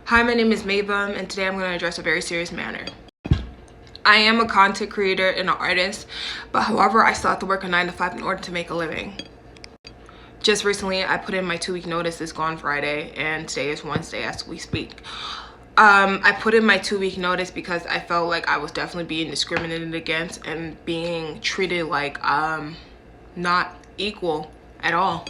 Hi, my name is MAEVUIM, and today I'm going to address a very serious matter. I am a content creator and an artist, but however, I still have to work a 9-to-5 in order to make a living. Just recently, I put in my 2-week notice. It's gone Friday, and today is Wednesday as we speak. I put in my 2-week notice because I felt like I was definitely being discriminated against and being treated like not equal at all.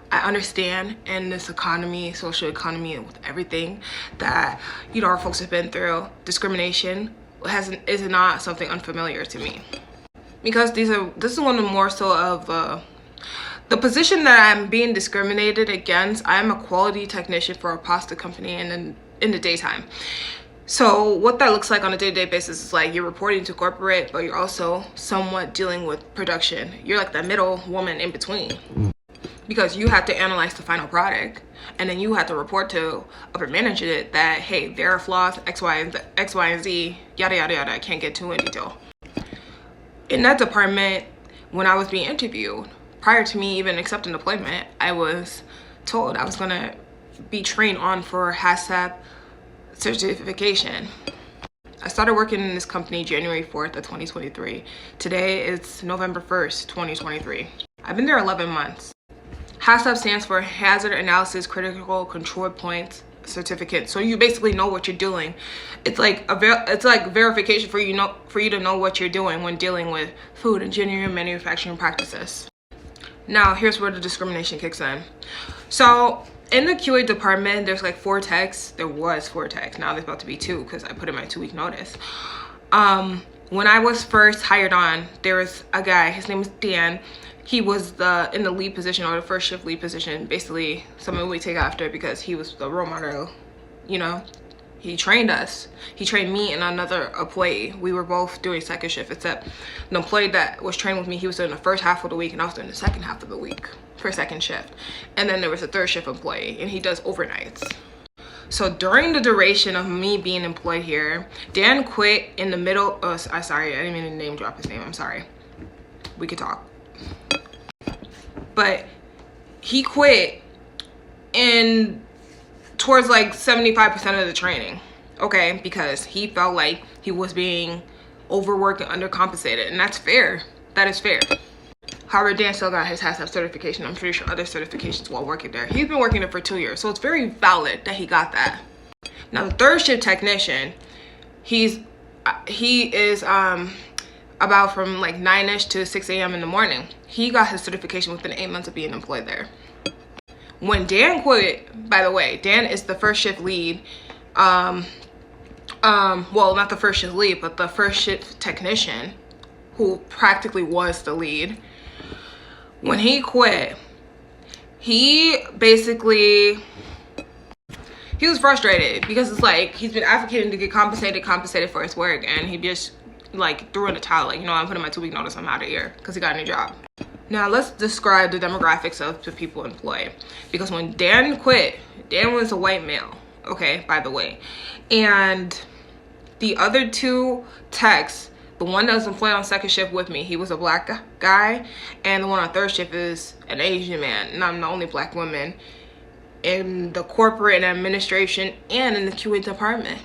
I understand in this economy, social economy, and with everything that, our folks have been through, discrimination is not something unfamiliar to me. Because this is one of the more so of the position that I'm being discriminated against. I'm a quality technician for a pasta company in the daytime. So what that looks like on a day-to-day basis is like you're reporting to corporate, but you're also somewhat dealing with production. You're like the middle woman in between. Because you have to analyze the final product, and then you have to report to upper management that, hey, there are flaws, X, Y, and Z, yada, yada, yada. I can't get too in detail. In that department, when I was being interviewed, prior to me even accepting deployment, I was told I was going to be trained on for CashApp certification. I started working in this company January 4th of 2023. Today it's November 1st, 2023. I've been there 11 months. CashApp stands for Hazard Analysis Critical Control Points Certificate. So you basically know what you're doing. It's like verification for you to know what you're doing when dealing with food, engineering, and manufacturing practices. Now here's where the discrimination kicks in. So in the QA department, there's like 4 techs. There was 4 techs. Now there's about to be 2 because I put in my 2-week notice. When I was first hired on, there was a guy. His name is Dan. He was in the lead position, or the first shift lead position, basically someone we take after because he was the role model. He trained us. He trained me and another employee. We were both doing second shift, except the employee that was trained with me, he was doing the first half of the week and I was doing the second half of the week for second shift. And then there was a third shift employee, and he does overnights. So during the duration of me being employed here, Dan quit in the middle. Sorry, I didn't mean to name drop his name. I'm sorry. We could talk. But he quit in towards like 75% of the training, okay? Because he felt like he was being overworked and undercompensated, and that's fair. That is fair. However, Dan still got his HACCP certification. I'm pretty sure other certifications while working there. He's been working there for 2 years, so it's very valid that he got that. Now, the third shift technician, he is about from like 9-ish to 6 a.m. in the morning. He got his certification within 8 months of being employed there. When Dan quit, by the way, Dan is the first shift lead. Well, not the first shift lead, but the first shift technician who practically was the lead. When he quit, he was frustrated because it's like he's been advocating to get compensated for his work, and he just like threw in the towel, like, I'm putting my 2-week notice, I'm out of here, because he got a new job. Now let's describe the demographics of the people employed. Because when Dan quit, Dan was a white male, okay, by the way, and the other 2 techs, the one that was employed on second shift with me, he was a black guy, and the one on third shift is an Asian man, and I'm the only black woman in the corporate and administration and in the QA department,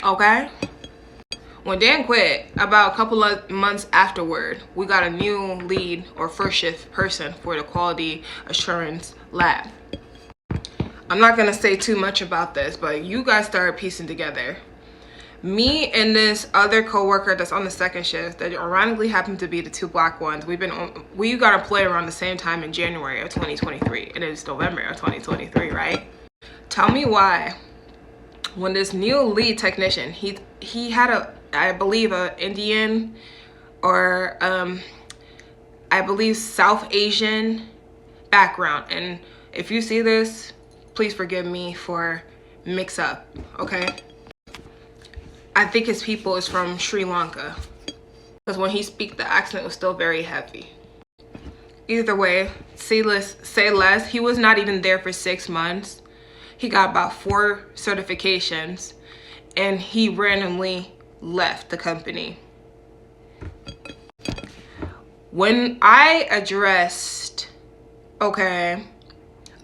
okay? When Dan quit, about a couple of months afterward, we got a new lead or first shift person for the quality assurance lab. I'm not gonna say too much about this, but you guys started piecing together. Me and this other coworker that's on the second shift that ironically happened to be the 2 black ones, we got employed around the same time in January of 2023, and it's November of 2023, right? Tell me why, when this new lead technician, he had I believe a Indian or I believe South Asian background, and if you see this, please forgive me for mix up, okay? I think his people is from Sri Lanka, because when he speak, the accent was still very heavy. Either way, say less. He was not even there for 6 months. He got about 4 certifications, and he randomly left the company. When I addressed, okay,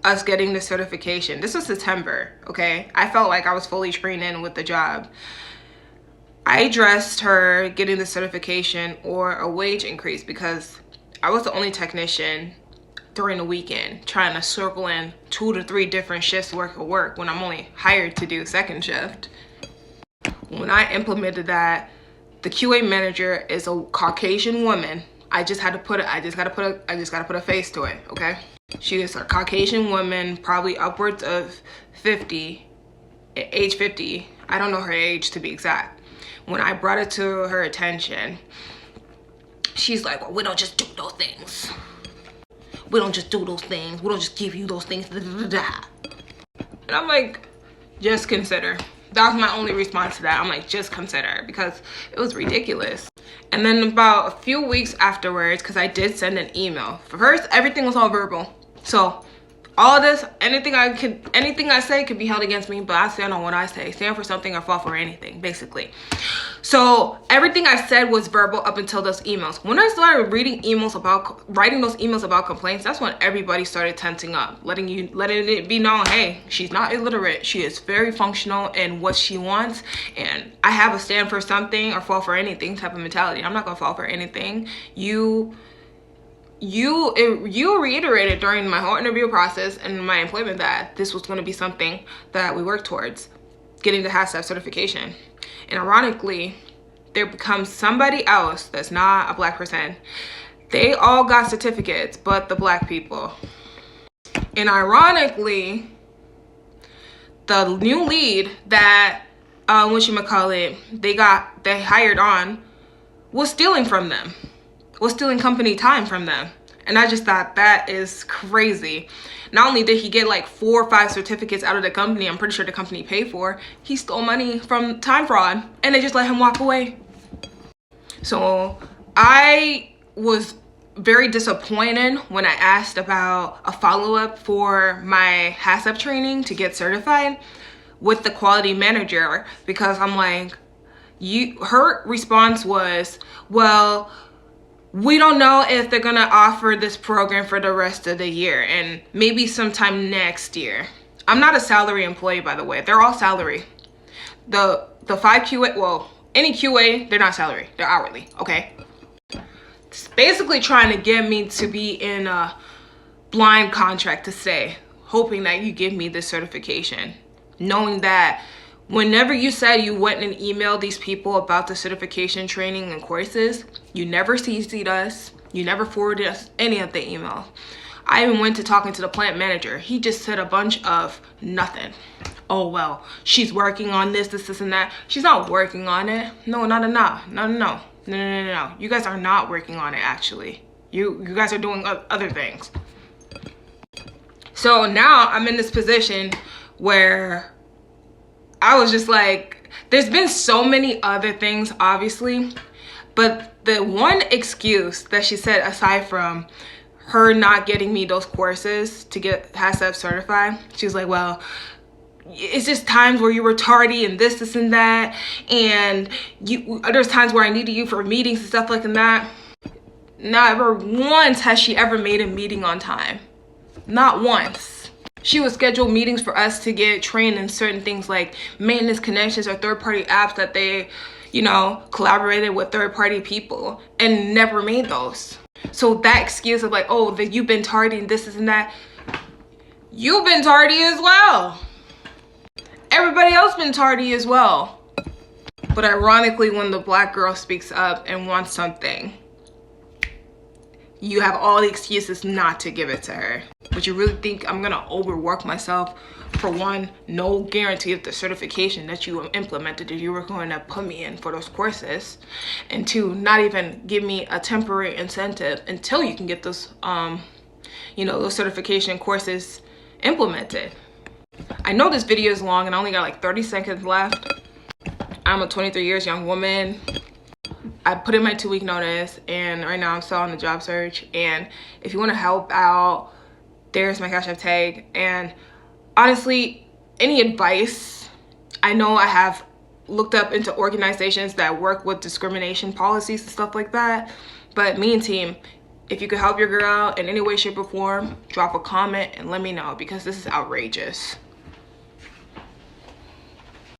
us getting the certification. This was September, okay? I felt like I was fully trained in with the job. I addressed her getting the certification or a wage increase because I was the only technician during the weekend trying to circle in 2 to 3 different shifts worth of work when I'm only hired to do second shift. When I implemented that, the QA manager is a Caucasian woman. I just gotta put a face to it, okay? She is a Caucasian woman, probably upwards of 50, age 50. I don't know her age to be exact. When I brought it to her attention, she's like, well, we don't just do those things. We don't just do those things. We don't just give you those things. And I'm like, just consider. That was my only response to that. I'm like, just consider, because it was ridiculous. And then about a few weeks afterwards, because I did send an email. First, everything was all verbal. So all of this, anything I say could be held against me, but I stand on what I say. Stand for something or fall for anything, basically. So everything I said was verbal up until those emails. When I started writing those emails about complaints, that's when everybody started tensing up, letting it be known, hey, she's not illiterate. She is very functional in what she wants, and I have a stand for something or fall for anything type of mentality. I'm not gonna fall for anything. You reiterated during my whole interview process and my employment that this was going to be something that we work towards, getting the CashApp certification. And ironically, there becomes somebody else that's not a black person. They all got certificates, but the black people. And ironically, the new lead that they hired on was stealing from them. Was stealing company time from them. And I just thought that is crazy. Not only did he get like 4 or 5 certificates out of the company, I'm pretty sure the company paid for, he stole money from time fraud and they just let him walk away. So I was very disappointed when I asked about a follow-up for my CashApp training to get certified with the quality manager, because I'm like, her response was, well, we don't know if they're gonna offer this program for the rest of the year and maybe sometime next year. I'm not a salary employee, by the way. They're all salary. The 5 QA, well, any QA, they're not salary, they're hourly, okay? It's basically trying to get me to be in a blind contract to stay, hoping that you give me this certification, knowing that whenever you said you went and emailed these people about the certification training and courses, you never CC'd us, you never forwarded us any of the emails. I even went to talking to the plant manager. He just said a bunch of nothing. Oh, well, she's working on this, and that. She's not working on it. No. You guys are not working on it, actually. You guys are doing other things. So now I'm in this position where I was just like, there's been so many other things, obviously, but the one excuse that she said, aside from her not getting me those courses to get CashApp certified, she was like, well, it's just times where you were tardy and this and that, and there's times where I needed you for meetings and stuff like that. Never once has she ever made a meeting on time. Not once. She would schedule meetings for us to get trained in certain things like maintenance connections or third-party apps that they, collaborated with third-party people, and never made those. So that excuse of like, oh, that you've been tardy and this and that, you've been tardy as well. Everybody else been tardy as well. But ironically, when the black girl speaks up and wants something, you have all the excuses not to give it to her. But you really think I'm gonna overwork myself? For one, no guarantee of the certification that you implemented that you were going to put me in for those courses. And 2, not even give me a temporary incentive until you can get those, those certification courses implemented. I know this video is long and I only got like 30 seconds left. I'm a 23 years young woman. I put in my 2-week notice and right now I'm still on the job search. And if you want to help out, there's my CashApp tag. And honestly, any advice, I know I have looked up into organizations that work with discrimination policies and stuff like that, but me and team, If you could help your girl out in any way, shape, or form, drop a comment and let me know, because this is outrageous.